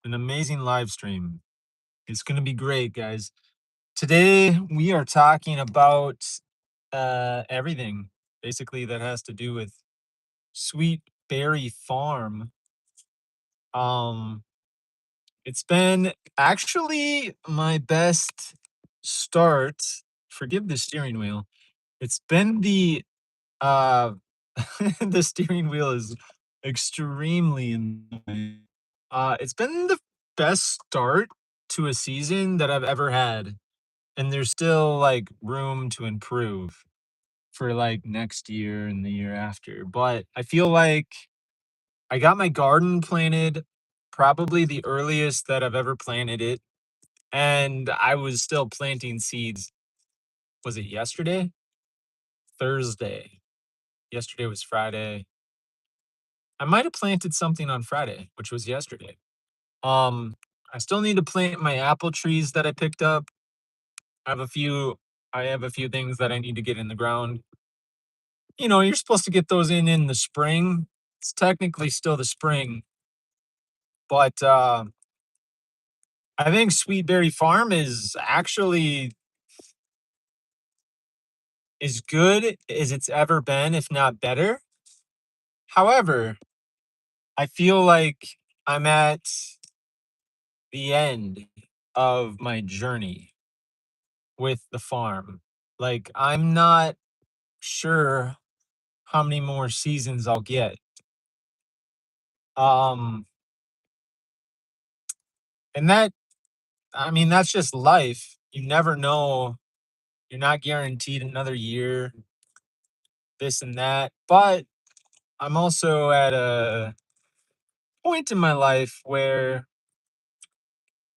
an amazing live stream. It's going to be great, guys. Today we are talking about everything basically that has to do with Sweet Berry Farm. Um it's been actually my best start. Forgive the steering wheel. It's been the the steering wheel is extremely annoying. It's been the best start to a season that I've ever had, and there's still like room to improve for like next year and the year after. But I feel like I got my garden planted probably the earliest that I've ever planted it, and I was still planting seeds. Was it yesterday? Thursday. Yesterday was Friday. I might have planted something on Friday, which was yesterday. Um, I still need to plant my apple trees that I picked up. I have a few I have a few things that I need to get in the ground. You're supposed to get those in the spring. It's technically still the spring, but I think Sweet Berry Farm is actually as good as it's ever been, if not better. However, I feel like I'm at the end of my journey with the farm. Like, I'm not sure how many more seasons I'll get. Um, and that's just life. You never know. You're not guaranteed another year, this and that. But I'm also at a point in my life where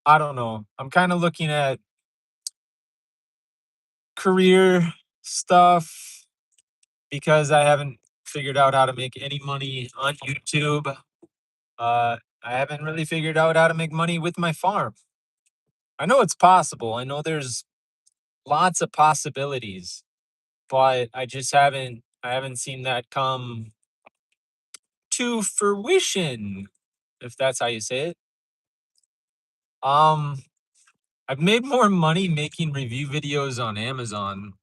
I don't know. I'm kind of looking at career stuff because I haven't figured out how to make any money on YouTube. I haven't really figured out how to make money with my farm. I know it's possible. I know there's lots of possibilities, but I haven't seen that come to fruition, if that's how you say it. Um, I've made more money making review videos on Amazon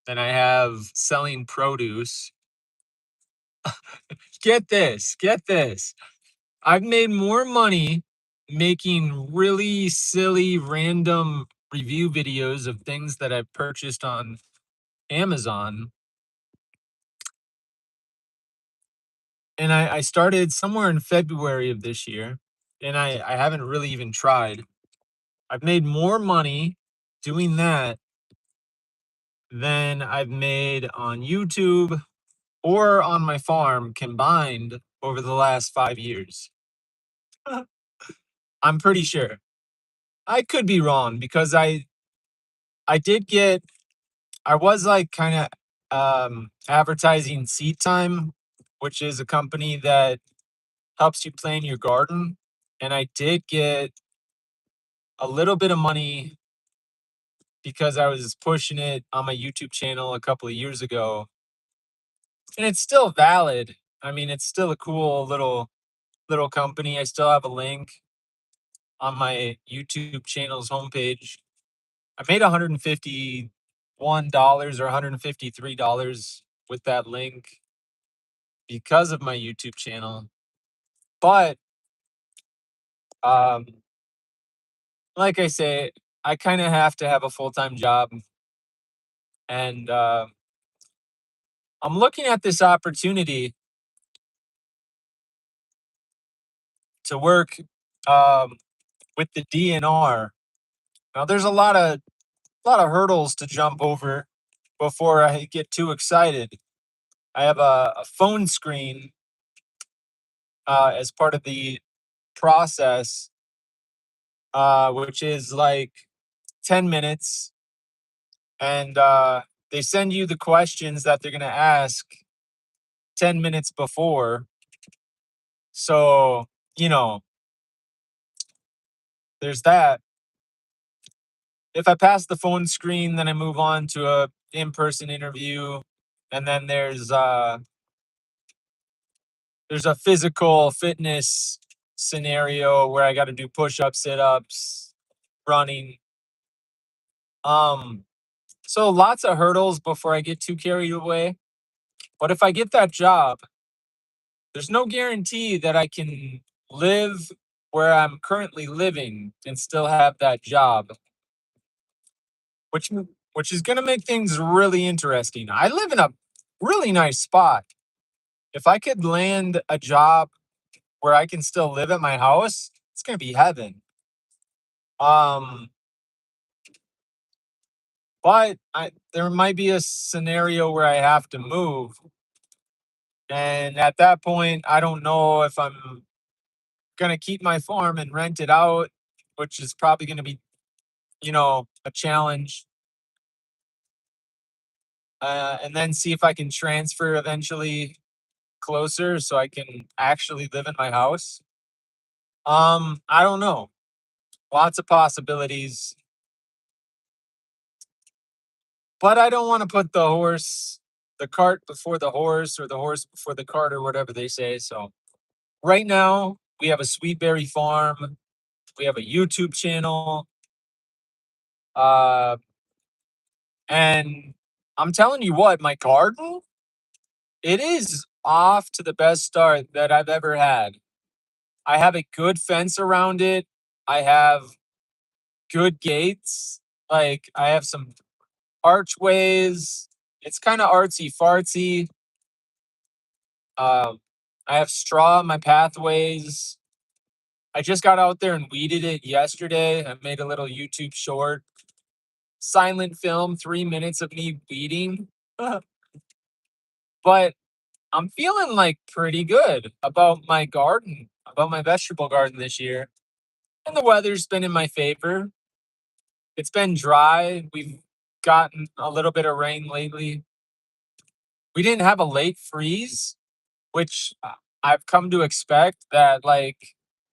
than I have selling produce. Get this. I've made more money making really silly, random review videos of things that I've purchased on Amazon. And I started somewhere in February of this year, and I haven't really even tried. I've made more money doing that than I've made on YouTube or on my farm combined over the last 5 years. I'm pretty sure. I could be wrong because I did get I was like kind of advertising Seed Time, which is a company that helps you plan your garden, and I did get a little bit of money because I was pushing it on my YouTube channel a couple of years ago, and it's still valid. I mean, it's still a cool little company. I still have a link on my YouTube channel's homepage. I made $151 or $153 with that link because of my YouTube channel. But um, like I say, I kind of have to have a full time job, and I'm looking at this opportunity to work um, with the DNR. Now, there's a lot of hurdles to jump over before I get too excited. I have a phone screen as part of the process, which is like 10 minutes, and they send you the questions that they're going to ask 10 minutes before. So, you know, there's that. If I pass the phone screen, then I move on to a in-person interview, and then there's a physical fitness scenario where I got to do push-ups, sit-ups, running. Um, so lots of hurdles before I get too carried away. But if I get that job, there's no guarantee that I can live where I'm currently living and still have that job, which which is going to make things really interesting. I live in a really nice spot. If I could land a job where I can still live at my house, it's going to be heaven. Um, but there might be a scenario where I have to move, and at that point, I don't know if I'm gonna keep my farm and rent it out, which is probably gonna be, a challenge. And then see if I can transfer eventually closer so I can actually live in my house. I don't know. Lots of possibilities, but I don't want to put the cart before the horse, or the horse before the cart, or whatever they say. So right now, we have a sweet berry farm. We have a YouTube channel. Uh, and I'm telling you what, my garden, it is off to the best start that I've ever had. I have a good fence around it. I have good gates. Like, I have some archways. It's kind of artsy fartsy. Um, I have straw in my pathways. I just got out there and weeded it yesterday. I made a little YouTube short, silent film, 3 minutes of me weeding. But I'm feeling like pretty good about my garden, about my vegetable garden this year. And the weather's been in my favor. It's been dry. We've gotten a little bit of rain lately. We didn't have a late freeze, which I've come to expect that, like,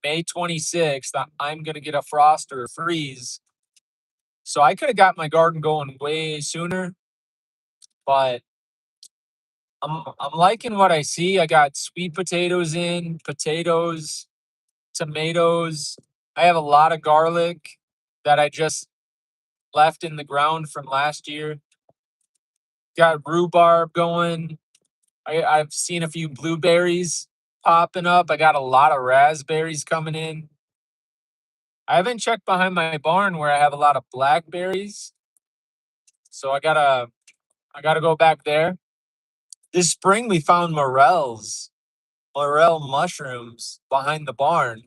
May 26th, I'm going to get a frost or a freeze. So I could have got my garden going way sooner, but I'm liking what I see. I got sweet potatoes in, potatoes, tomatoes. I have a lot of garlic that I just left in the ground from last year. Got rhubarb going. I've seen a few blueberries popping up. I got a lot of raspberries coming in. I haven't checked behind my barn where I have a lot of blackberries, so I gotta go back there. This spring we found morel mushrooms behind the barn.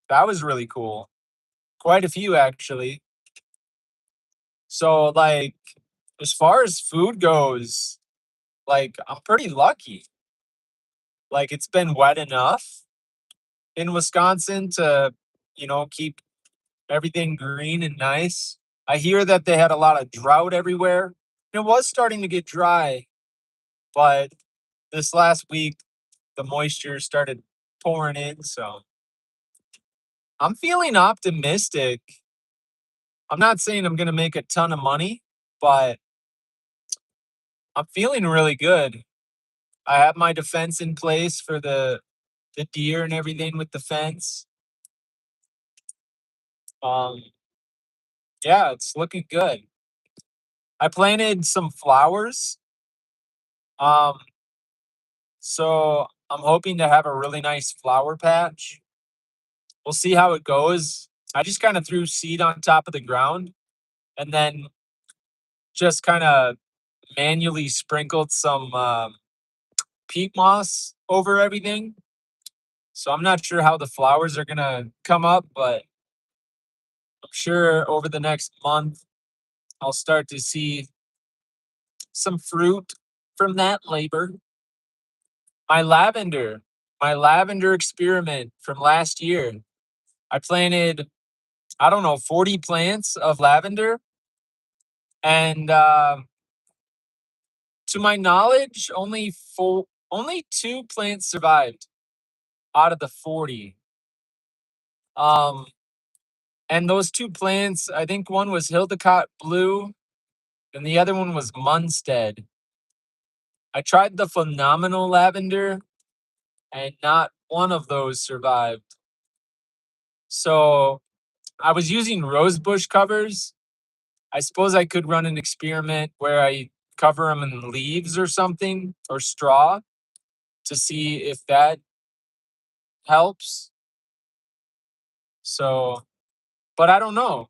That was really cool. Quite a few actually. So, like, as far as food goes, like, I'm pretty lucky. Like, it's been wet enough in Wisconsin to, keep everything green and nice. I hear that they had a lot of drought everywhere. It was starting to get dry, but this last week the moisture started pouring in, so I'm feeling optimistic. I'm not saying I'm going to make a ton of money, but I'm feeling really good. I have my defense in place for the deer and everything with the fence. Um, yeah, it's looking good. I planted some flowers. Um, so I'm hoping to have a really nice flower patch. We'll see how it goes. I just kind of threw seed on top of the ground and then just kind of manually sprinkled some peat moss over everything. So I'm not sure how the flowers are gonna come up, but I'm sure over the next month I'll start to see some fruit from that labor. My lavender, my lavender experiment from last year. I planted, I don't know, 40 plants of lavender, and to my knowledge, only two plants survived out of the 40. Um, and those two plants, I think one was Hildecott Blue and the other one was Munstead. I tried the phenomenal lavender, and not one of those survived. So I was using rose bush covers. I suppose I could run an experiment where I cover them in leaves or something or straw to see if that helps. So, but I don't know.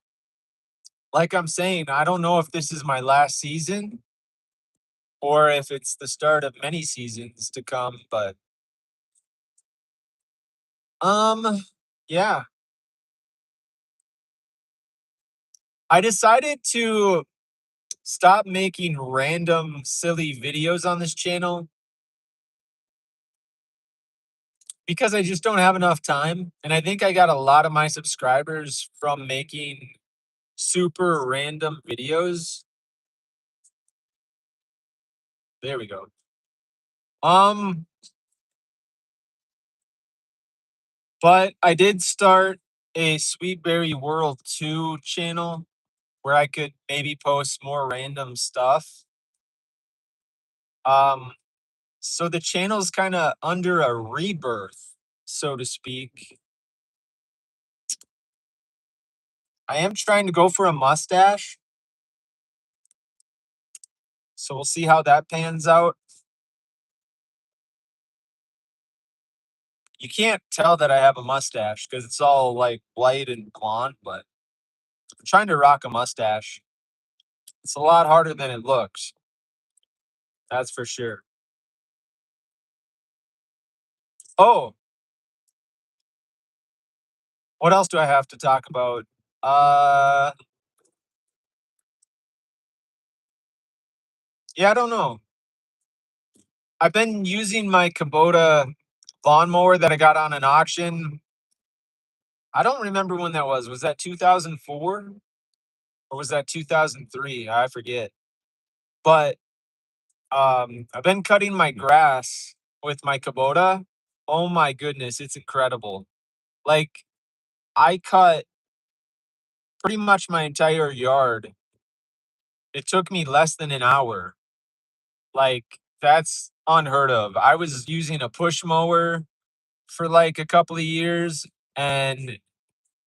Like I'm saying, I don't know if this is my last season or if it's the start of many seasons to come, but um yeah, I decided to stop making random silly videos on this channel because I just don't have enough time. And I think I got a lot of my subscribers from making super random videos. There we go. Um, but I did start a Sweetberry World 2 channel where I could maybe post more random stuff. Um, so the channel's kind of under a rebirth, so to speak. I am trying to go for a mustache, so we'll see how that pans out. You can't tell that I have a mustache because it's all like white and blonde, but I'm trying to rock a mustache. It's a lot harder than it looks. That's for sure. Oh, what else do I have to talk about? Uh, yeah, I don't know. I've been using my Kubota lawnmower that I got on an auction. I don't remember when that was. Was that 2004 or was that 2003? I forget. But I've been cutting my grass with my Kubota. Oh my goodness, it's incredible. Like I cut pretty much my entire yard. It took me less than an hour. Like that's unheard of. I was using a push mower for like a couple of years and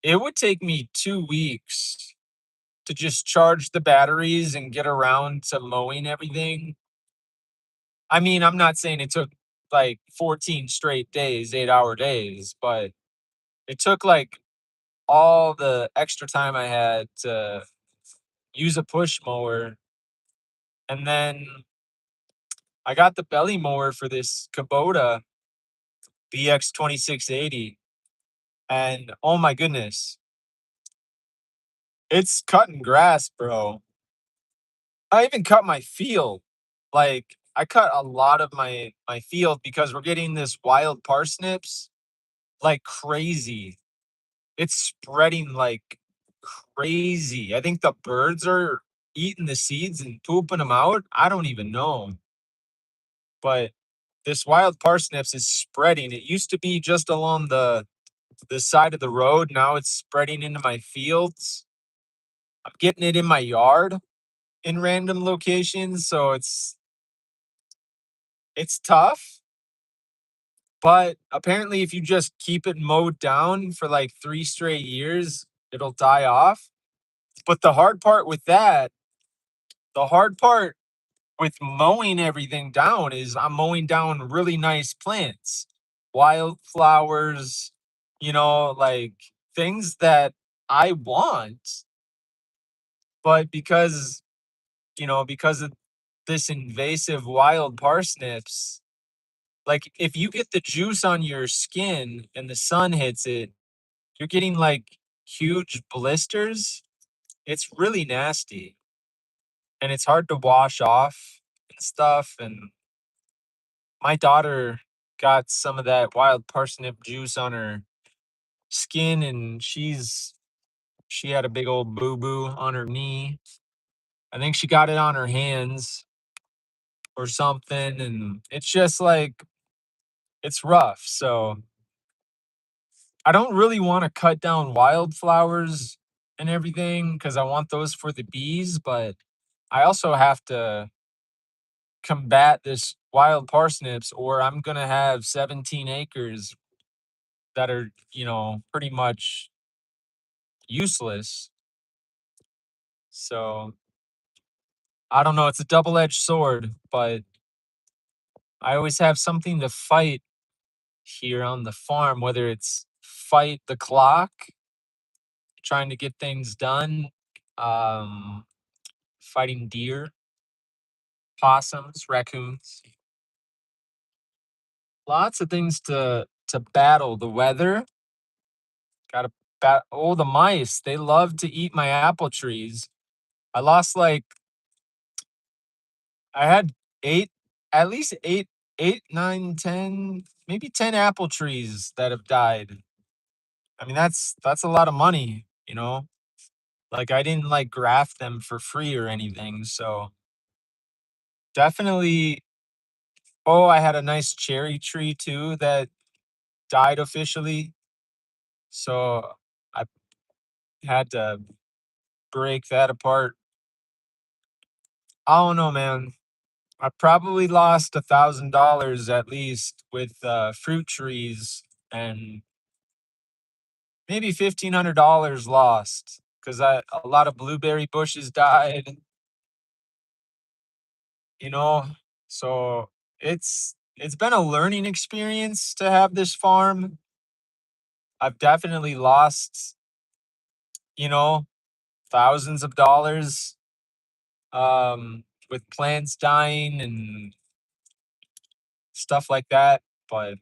it would take me 2 weeks to just charge the batteries and get around to mowing everything. I mean, I'm not saying it took like 14 straight days, 8-hour days, but it took like all the extra time I had to use a push mower. And then I got the belly mower for this Kubota BX 2680. And oh my goodness, it's cutting grass, bro. I even cut my field. Like I cut a lot of my field because we're getting this wild parsnips like crazy. It's spreading like crazy. I think the birds are eating the seeds and pooping them out. I don't even know. But this wild parsnips is spreading. It used to be just along the side of the road. Now it's spreading into my fields. I'm getting it in my yard in random locations, so it's tough. But apparently, if you just keep it mowed down for like 3 straight years, it'll die off. But the hard part with mowing everything down is I'm mowing down really nice plants, wildflowers, like things that I want. But because of this invasive wild parsnips, like if you get the juice on your skin and the sun hits it, you're getting like huge blisters. It's really nasty and it's hard to wash off and stuff. And my daughter got some of that wild parsnip juice on her skin and she had a big old boo boo on her knee. I think she got it on her hands or something. And it's just like, it's rough. So I don't really want to cut down wildflowers and everything because I want those for the bees, but I also have to combat this wild parsnips or I'm going to have 17 acres that are, pretty much useless. So I don't know. It's a double edged sword, but I always have something to fight here on the farm, whether it's fight the clock, trying to get things done, um, fighting deer, possums, raccoons, lots of things to battle. The weather, got to oh, the mice, they love to eat my apple trees. I lost like I had 8 at least 8, 9, 10, maybe 10 apple trees that have died. I mean, that's a lot of money, you know? Like, I didn't, like, graft them for free or anything, so definitely. Oh, I had a nice cherry tree too that died officially, so I had to break that apart. I don't know, man. I probably lost $1,000 at least with, fruit trees, and maybe $1,500 lost because a lot of blueberry bushes died, you know? So it's been a learning experience to have this farm. I've definitely lost, you know, thousands of dollars, with plants dying and stuff like that, but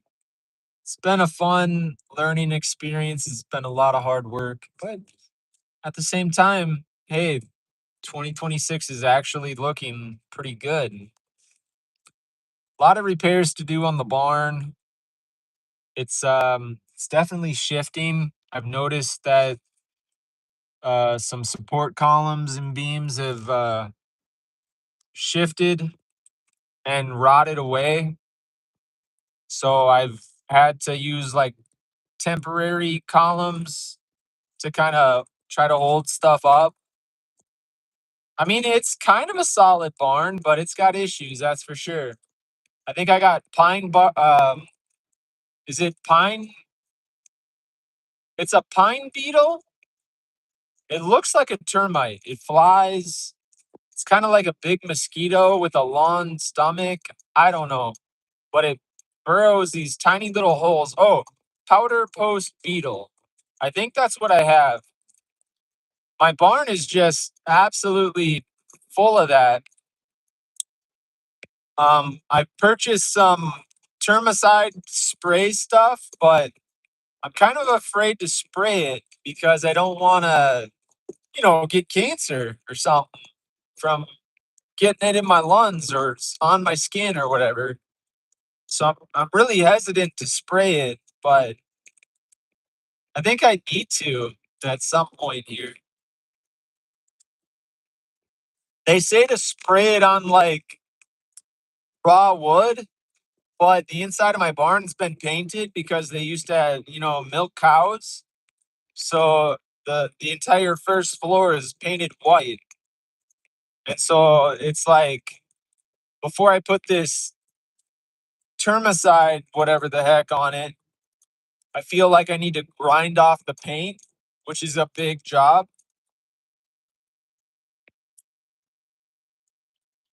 it's been a fun learning experience. It's been a lot of hard work, but at the same time, hey, 2026 is actually looking pretty good. A lot of repairs to do on the barn. It's definitely shifting. I've noticed that some support columns and beams have shifted and rotted away. So I've had to use like temporary columns to kind of try to hold stuff up. I mean, it's kind of a solid barn, but it's got issues, that's for sure. I think I got is it pine? It's a pine beetle. It looks like a termite. It flies. It's kind of like a big mosquito with a long stomach. I don't know, but it burrows these tiny little holes. Oh, powder post beetle. I think that's what I have. My barn is just absolutely full of that. I purchased some termicide spray stuff, but I'm kind of afraid to spray it because I don't want to, get cancer or something from getting it in my lungs or on my skin or whatever. So I'm really hesitant to spray it, but I think I need to at some point here. They say to spray it on like raw wood, but the inside of my barn's been painted because they used to, milk cows. So the entire first floor is painted white. And so it's like before I put this termicide, whatever the heck, on it, I feel like I need to grind off the paint, which is a big job.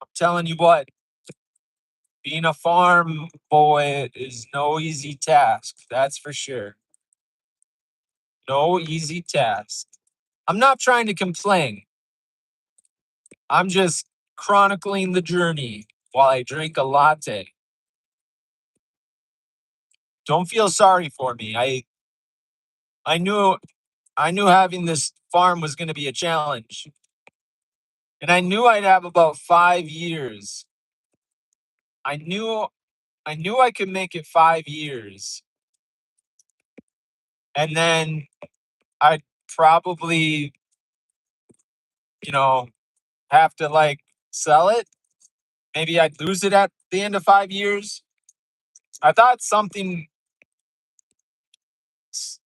I'm telling you what, being a farm boy is no easy task. That's for sure. No easy task. I'm not trying to complain. I'm just chronicling the journey while I drink a latte. Don't feel sorry for me. I knew I knew having this farm was going to be a challenge. And I knew I'd have about 5 years. I knew I knew I could make it 5 years. And then I'd probably, you know, have to like sell it. Maybe I'd lose it at the end of 5 years. I thought something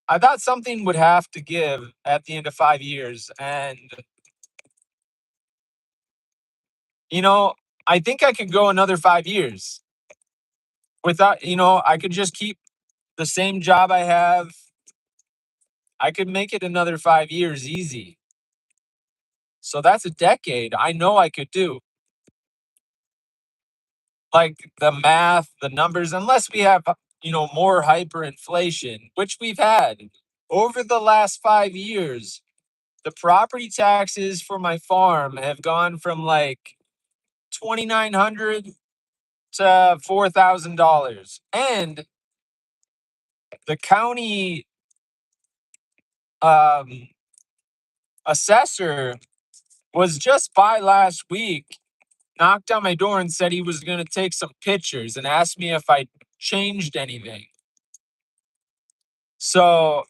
I thought something would have to give at the end of 5 years, and you know, I think I could go another 5 years without, I could just keep the same job I have. I could make it another 5 years easy. So that's a decade. I know I could do. Like the math, the numbers, unless we have, more hyperinflation, which we've had over the last 5 years. The property taxes for my farm have gone from like 2,900 to $4,000, and the county um, assessor was just by last week, knocked on my door and said he was going to take some pictures and asked me if I changed anything. So,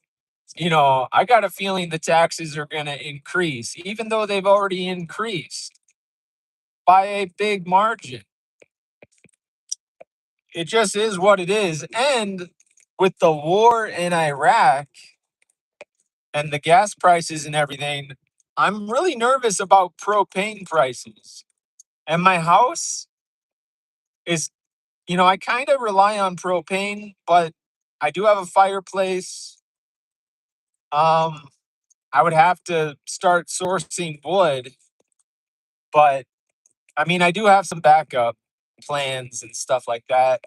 I got a feeling the taxes are going to increase, even though they've already increased by a big margin. It just is what it is. And with the war in Iraq and the gas prices and everything, I'm really nervous about propane prices. And my house is, I kind of rely on propane, but I do have a fireplace. Um, I would have to start sourcing wood, but I mean, I do have some backup plans and stuff like that.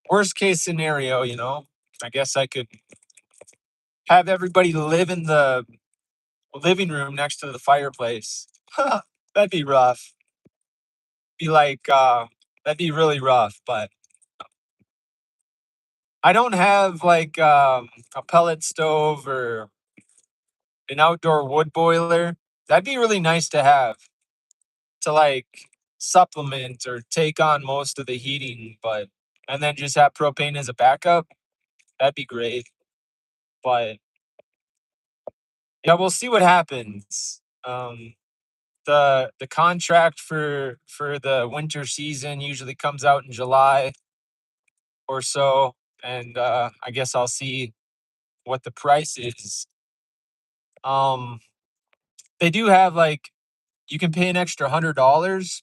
Worst case scenario, I guess I could have everybody live in the living room next to the fireplace. That'd be rough. Be like, that'd be really rough, but I don't have like a pellet stove or an outdoor wood boiler. That'd be really nice to have to like supplement or take on most of the heating, but and then just have propane as a backup. That'd be great. But yeah, we'll see what happens. The contract for the winter season usually comes out in July or so, and I guess I'll see what the price is. Um, they do have like you can pay an extra $100.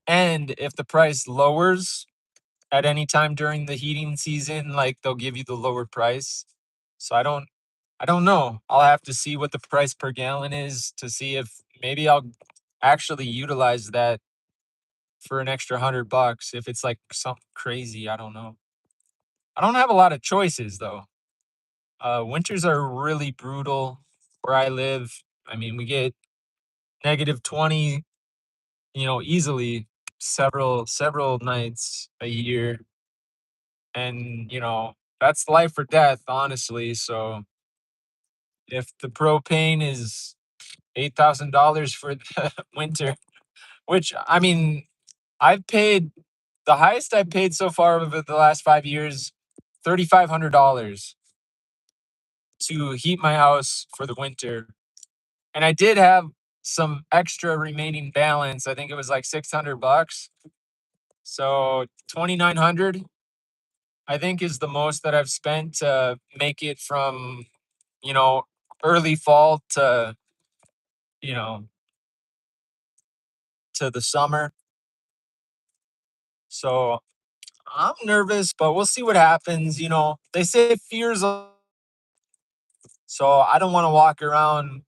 And if the price lowers at any time during the heating season, like they'll give you the lower price. So I don't know. I'll have to see what the price per gallon is to see if maybe I'll actually utilize that for an extra $100 if it's like something crazy. I don't know. I don't have a lot of choices though. Winters are really brutal where I live. I mean, we get -20, easily several nights a year, and that's life or death, honestly. So if the propane is $8,000 for the winter, which I mean, I've paid the highest I've paid so far over the last 5 years, $3,500 to heat my house for the winter. And I did have some extra remaining balance. I think it was like $600. So 2,900, I think, is the most that I've spent to make it from, you know, early fall you know, to the summer. So I'm nervous, but we'll see what happens. They say fears, so I don't want to walk around,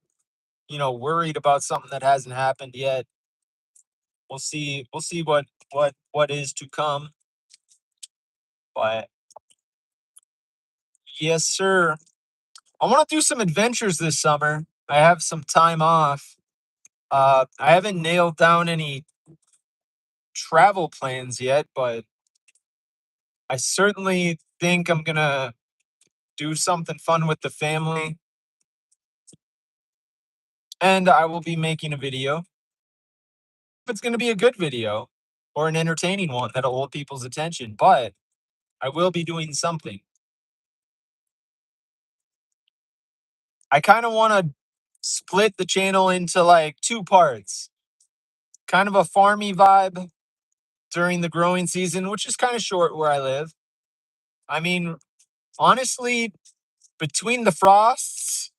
worried about something that hasn't happened yet. We'll see what is to come. But yes, sir. I want to do some adventures this summer. I have some time off. I haven't nailed down any travel plans yet, but I certainly think I'm gonna do something fun with the family, and I will be making a video. If it's gonna be a good video or an entertaining one that'll hold people's attention, but I will be doing something. I kind of want to split the channel into like two parts. Kind of a farmy vibe during the growing season, which is kind of short where I live. I mean, honestly, between the frosts,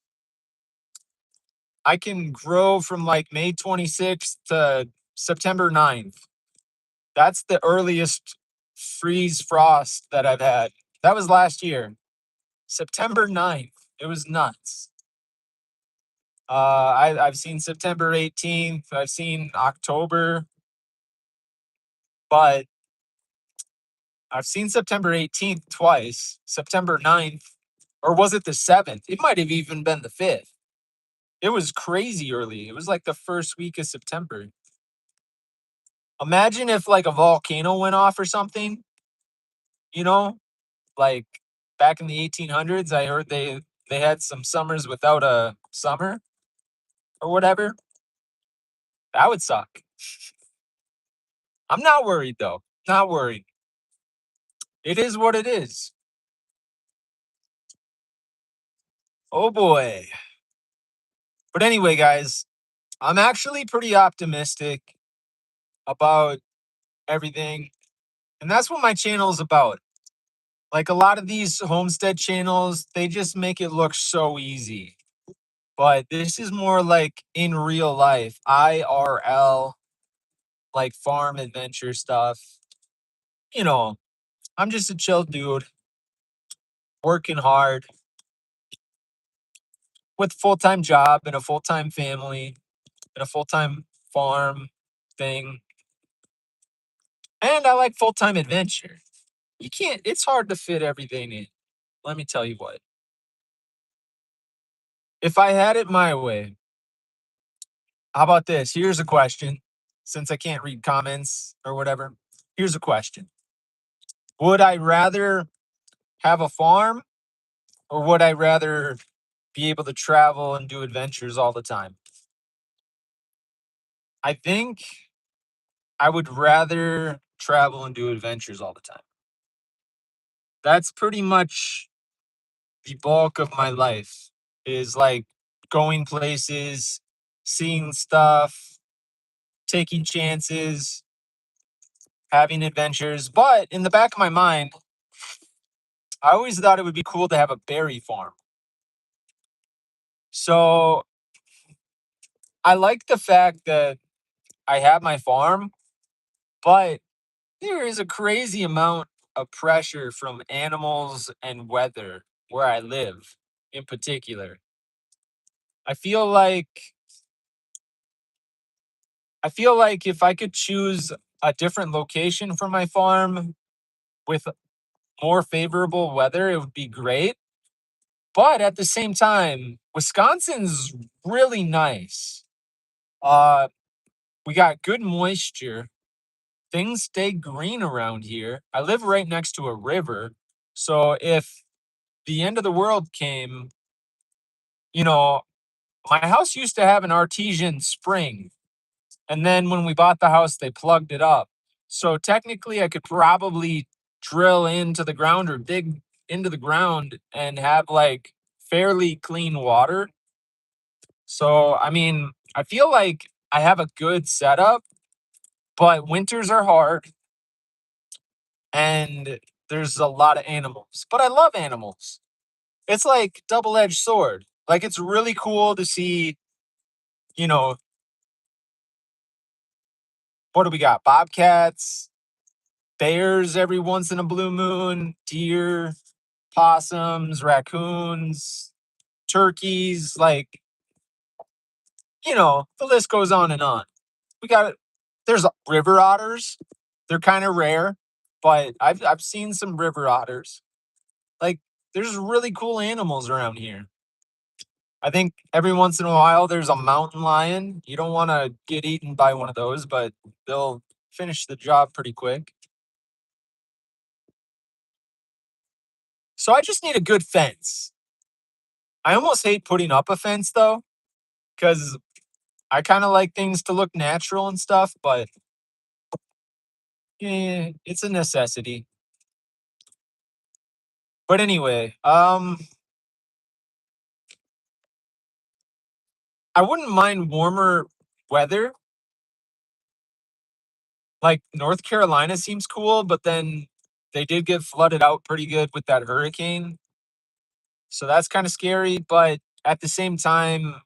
I can grow from like May 26th to September 9th. That's the earliest freeze frost that I've had. That was last year. September 9th. It was nuts. I've seen September 18th. I've seen October, but I've seen September 18th twice. September 9th, or was it the 7th? It might have even been the 5th. It was crazy early. It was like the first week of September. Imagine if like a volcano went off or something, you know, like back in the 1800s. I heard they had some summers without a summer or whatever. That would suck. I'm not worried though. Not worried. It is what it is. Oh boy. But anyway, guys, I'm actually pretty optimistic about everything. And that's what my channel is about. Like a lot of these homestead channels, they just make it look so easy. But this is more like in real life, IRL, like farm adventure stuff. You know, I'm just a chill dude working hard with a full time job and a full time family and a full time farm thing. And I like full time adventure. You can't, it's hard to fit everything in. Let me tell you what. If I had it my way, how about this? Here's a question. Since I can't read comments or whatever, here's a question. Would I rather have a farm or would I rather be able to travel and do adventures all the time? I think I would rather travel and do adventures all the time. That's pretty much the bulk of my life is like going places, seeing stuff, taking chances, having adventures. But in the back of my mind, I always thought it would be cool to have a berry farm. So I like the fact that I have my farm, but there is a crazy amount of pressure from animals and weather where I live in particular. I feel like I feel like if I could choose a different location for my farm with more favorable weather, it would be great. But at the same time, Wisconsin's really nice. Uh, we got good moisture. Things stay green around here. I live right next to a river. So if the end of the world came, you know, my house used to have an artesian spring. And then when we bought the house, they plugged it up. So technically, I could probably drill into the ground or dig into the ground and have like fairly clean water. So, I mean, I feel like I have a good setup, but winters are hard and there's a lot of animals. But I love animals. It's like double-edged sword. Like it's really cool to see, you know, what do we got? Bobcats, bears every once in a blue moon, deer, possums, raccoons, turkeys, like, the list goes on and on. We got there's river otters. They're kind of rare, but I've seen some river otters. Like there's really cool animals around here. I think every once in a while there's a mountain lion. You don't want to get eaten by one of those, but they'll finish the job pretty quick. So I just need a good fence. I almost hate putting up a fence though, because I kind of like things to look natural and stuff, but it's a necessity. But anyway, I wouldn't mind warmer weather. Like North Carolina seems cool, but then they did get flooded out pretty good with that hurricane. So that's kind of scary. But at the same time,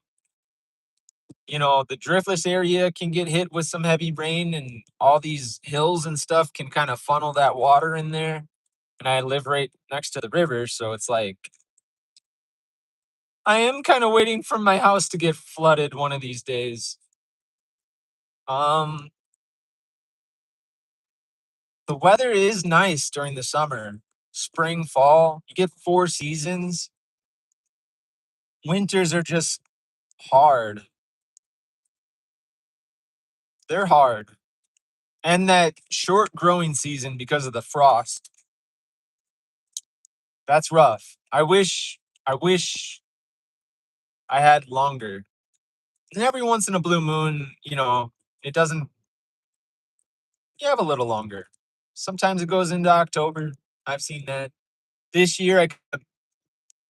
the driftless area can get hit with some heavy rain and all these hills and stuff can kind of funnel that water in there. And I live right next to the river. So it's like I am kind of waiting for my house to get flooded one of these days. Um, the weather is nice during the summer, spring, fall. You get four seasons. Winters are just hard. They're hard. And that short growing season because of the frost. That's rough. I wish I had longer. And every once in a blue moon, it doesn't you have a little longer. Sometimes it goes into October. I've seen that. This year I could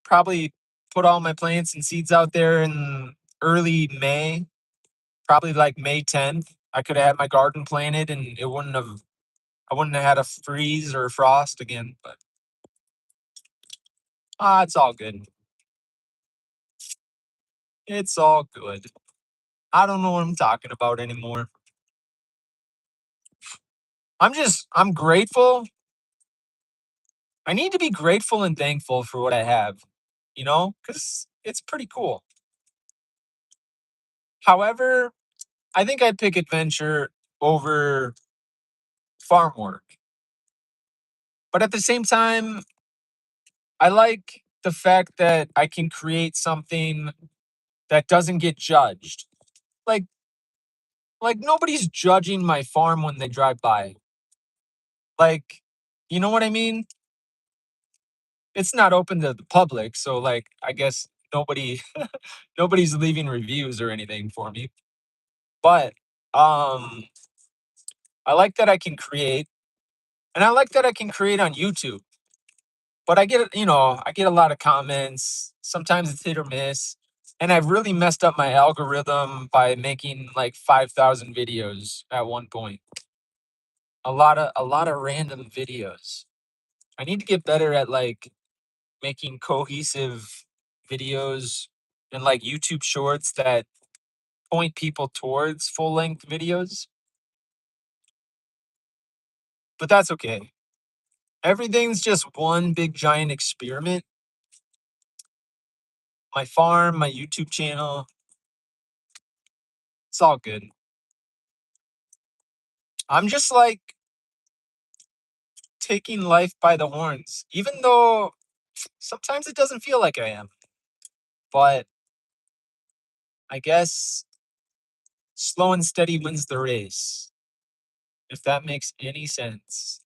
probably put all my plants and seeds out there in early May, probably like May 10th. I could have had my garden planted and I wouldn't have had a freeze or a frost again, but it's all good. It's all good. I don't know what I'm talking about anymore. I'm grateful. I need to be grateful and thankful for what I have, because it's pretty cool. However, I think I'd pick adventure over farm work. But at the same time, I like the fact that I can create something that doesn't get judged. Like nobody's judging my farm when they drive by. Like, you know what I mean? It's not open to the public, so like I guess nobody's leaving reviews or anything for me. But um I like that I can create, and I like that I can create on YouTube. But I get a lot of comments. Sometimes it's hit or miss. And I've really messed up my algorithm by making like 5,000 videos at one point. A lot of random videos. I need to get better at like making cohesive videos and like YouTube shorts that point people towards full-length videos. But that's okay. Everything's just one big giant experiment. My farm, my YouTube channel, it's all good. I'm just like taking life by the horns, even though sometimes it doesn't feel like I am. But I guess slow and steady wins the race, if that makes any sense.